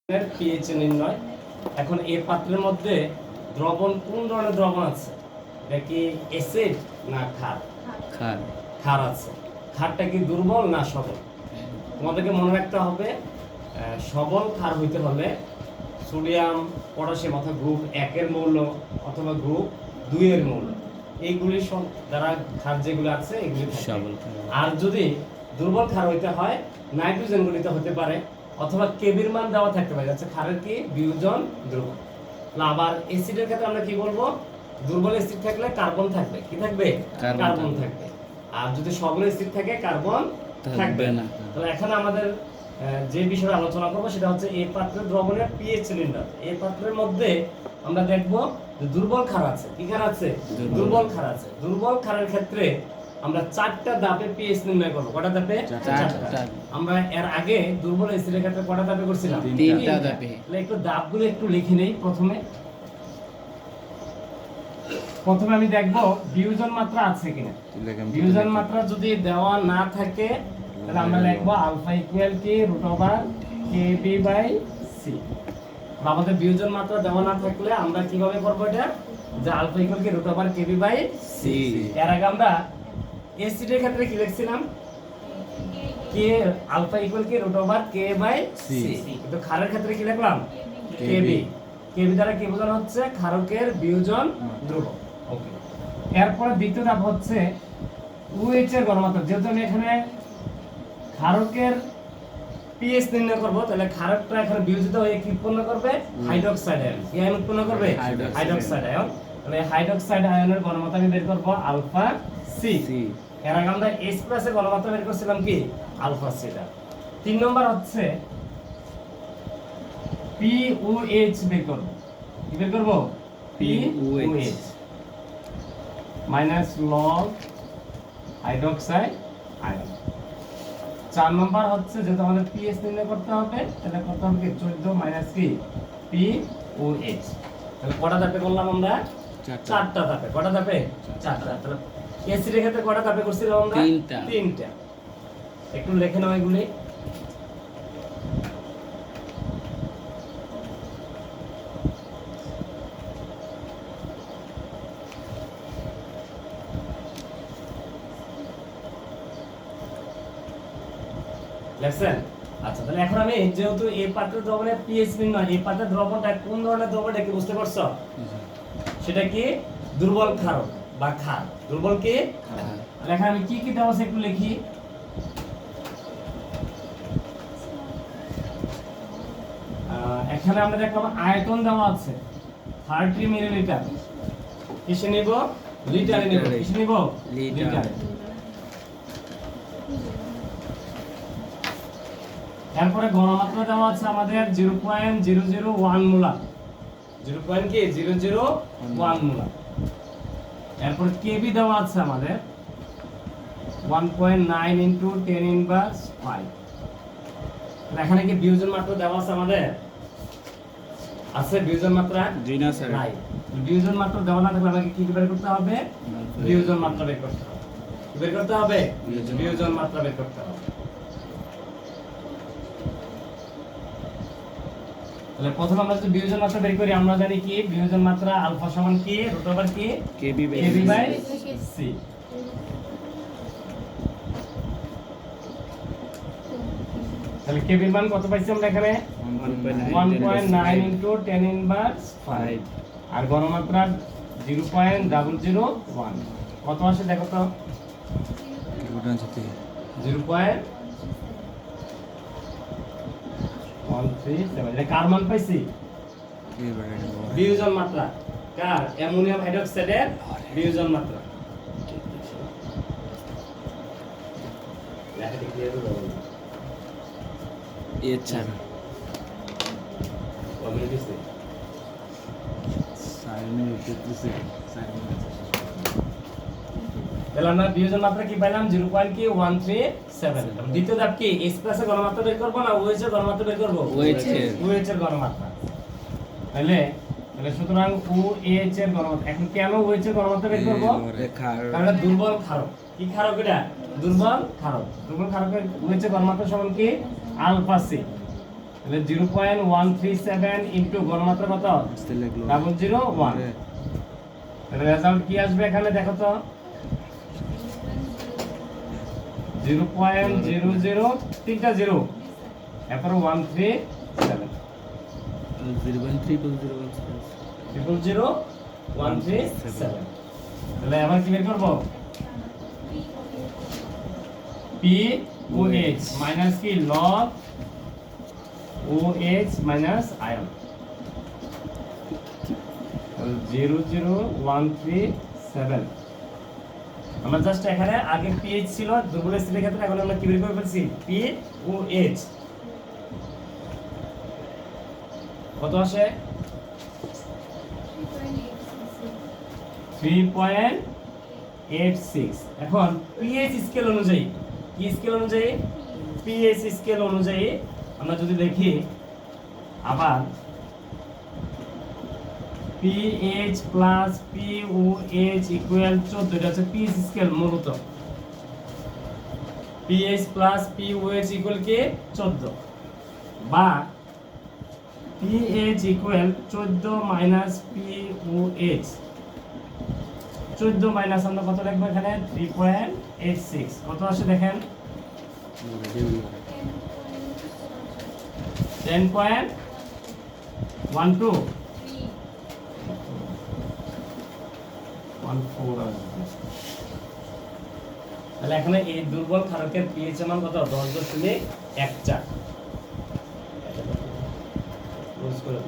PH নির্ণয়। এখন এই পাত্রের মধ্যে দ্রবণ কোন ধরনের দ্রবণ আছে? এটা কি অ্যাসিড না ক্ষার? ক্ষার। ক্ষার আছে। ক্ষারটা কি দুর্বল না সবল? তোমাদেরকে মনে রাখতে হবে সবল ক্ষার হইতে হলে সোডিয়াম পটাশিয়াম অথবা গ্রুপ 1 এর মৌল অথবা গ্রুপ 2 এর মৌল এইগুলি সব দ্বারা ক্ষার যেগুলো আছে এগুলি সবল। আর যদি দুর্বল ক্ষার হইতে হয় নাইট্রোজেন গলিত হতে পারে অথবা কেবির মান দেওয়া থাকতে পারে, যাচ্ছে ক্ষারের কি বিয়োজন ধ্রুবক। আবার অ্যাসিডের ক্ষেত্রে আমরা কি বলবো? দুর্বল অ্যাসিড থাকলে কার্বন থাকবে, কি থাকবে? কার্বন থাকবে। আর যদি সবল অ্যাসিড থাকে কার্বন থাকবে না। তাহলে এখন আমাদের যে বিষয়ে আলোচনা করব সেটা হচ্ছে এই পাত্রের দ্রবণের পিএইচ সিলিন্ডার। এই পাত্রের মধ্যে আমরা দেখব যে দুর্বল ক্ষার আছে। কি ক্ষার আছে? দুর্বল ক্ষার আছে। দুর্বল ক্ষারের ক্ষেত্রে আমরা 4টা ধাপে পিএইচ নির্ণয় করব। কয়টা ধাপে? 4টা। আমরা এর আগে দুর্বল অ্যাসিডের ক্ষেত্রে কয়টা ধাপে করছিলাম? 3টা ধাপে। তাহলে একটু ধাপগুলো একটু লিখে নেই। প্রথমে আমি দেখব বিয়োজন মাত্রা আছে কিনা। বিয়োজন মাত্রা যদি দেওয়া না থাকে তাহলে আমরা লিখব আলফা ইকুয়াল কি √kb/c। আমাদের বিয়োজন মাত্রা দেওয়া না থাকলে আমরা কিভাবে করব এটা? যে আলফা ইকুয়াল কি √kb/c। এর আগে আমরা অ্যাসিডের ক্ষেত্রে কি লিখছিলাম? কে আলফা ইকুয়াল কি √k/c। কিন্তু ক্ষারের ক্ষেত্রে কি লিখলাম? kb। kb দ্বারা কি বোঝানো হচ্ছে? ক্ষারকের বিয়োজন ধ্রুবক। ওকে। এরপর দ্বিতীয় ধাপ হচ্ছে OH এর ঘনমাত্রা। যেহেতু আমি এখানে ক্ষারকের পিএইচ নির্ণয় করব, তাহলে ক্ষারকটা এখানে বিয়োজিত হয়ে কি উৎপন্ন করবে? Hydroxide ion. কি আয়ন উৎপন্ন করবে? Hydroxide ion. তাহলে হাইড্রোক্সাইড আয়নের ঘনমাত্রা আমি বের করব আলফা সি। এর আগে আমরা H+ এর ঘনমাত্রা বের করছিলাম কি? Alpha C. 3 নম্বর হচ্ছে POH বের করব। কি বের করব? POH minus log hydroxide ion. 4 নম্বর হচ্ছে যেহেতু আমাদের পিএইচ নির্ণয় করতে হবে, তাহলে করতে হবে কি 14 মাইনাস কি POH। তাহলে কটা ধাপে করলাম আমরা? 4টা ধাপে। কটা ধাপে? 4টা। তাহলে অ্যাসিডের ক্ষেত্রে কটা ধাপে করছিলাম আমরা? 3টা। একটু লিখে নাও এগুলি। লেখছেন? আচ্ছা, তাহলে এখন আমি যেহেতু এই পাত্রের দ্রবণের পিএইচ নির্ণয়, এই পাত্রের দ্রবণটা কোন ধরনের দ্রবণ এটা কি বুঝতে পারছো? সেটা কি? দুর্বল ক্ষারক বা ক্ষার। দুর্বল কি? তাহলে এখন আমি কি কি দেওয়া আছে একটু লিখি। এখানে আমরা দেখলাম আয়তন দেওয়া আছে 30 মিলিলিটার। কিসে নিব? লিটারে নিব। কিসে নিব? লিটারে। এরপরে ঘনমাত্রা দেওয়া আছে আমাদের 0.001 মোলার। 0.001 মোলার। এরপর কেবি দেওয়া আছে আমাদের 1.9 × 10⁻⁵। এখানে কি বিয়োজন মাত্রা দেওয়া আছে আমাদের? আছে বিয়োজন মাত্রা? না স্যার। নাই। বিয়োজন মাত্রা দেওয়া না থাকলে আমাকে কি বের করতে হবে? বিয়োজন মাত্রা বের করতে হবে। বের করতে হবে বিয়োজন মাত্রা বের করতে হবে। তাহলে প্রথম আমরা যদি বিয়োজন মাত্রা বের করি, আমরা জানি কি বিয়োজন মাত্রা আলফা সমান কি √kb/c। তাহলে kb এর মান কত পাইছি আমরা এখানে? 1.9 × 10⁻⁵। আর ঘনমাত্রা 0.001 কত আসে দেখো তো? 0.137। এটা কার মান পাইছি? বিয়োজন মাত্রা। কার? অ্যামোনিয়াম হাইড্রোক্সাইডের বিয়োজন মাত্রা। লেখাটি ক্লিয়ার হলো? আচ্ছা। কমিউনিটি তাহলে আমরা বিয়োজন মাত্রা কি পাইলাম? 0.137। দ্বিতীয় ধাপ কি? H+ এর ঘনমাত্রা বের করব না OH এর ঘনমাত্রা বের করব? OH এর ঘনমাত্রা। তাহলে সুতরাং OH এর ঘনমাত্রা। এখন কেন OH এর ঘনমাত্রা বের করব? কারণ এটা দুর্বল ক্ষারক। কি ক্ষারক এটা? দুর্বল ক্ষারক। দুর্বল ক্ষারকের OH এর ঘনমাত্রা সমান কি? Alpha C. তাহলে 0.137 ইনটু গড়মাত্রা কত 001 তাহলে রেজাল্ট কি আসবে এখানে দেখো তো 0.00 তিনটা 0 এরপর 137 0.3000137 তাহলে আবার কি বের করব পি ও এইচ মাইনাস কি লগ ও এইচ মাইনাস আয়ন 00137 আমরা জাস্ট এখানে আগে পিএইচ ছিল দুর্বল স্থিতির ক্ষেত্রে এখন আমরা কি বের করে ফেলছি পি ও এইচ কত আসে 3.86 এখন পিএইচ স্কেল অনুযায়ী কি স্কেল অনুযায়ী পিএইচ স্কেল অনুযায়ী আমরা যদি দেখি আবার পিএইচ প্লাস পিওএইচ ইকুয়াল 14 এটা হচ্ছে পিএইচ স্কেল মূলত পিএইচ প্লাস পিওএইচ ইকুয়াল কি 14 বা pH equal 14 minus pOH 14 minus আমরা কত লিখব এখানে 3.86 কত আসে দেখেন 10.12 তাহলে এখানে এই দুর্বল ক্ষারকের পিএইচ মান কত 10.14 ক্লোজ করে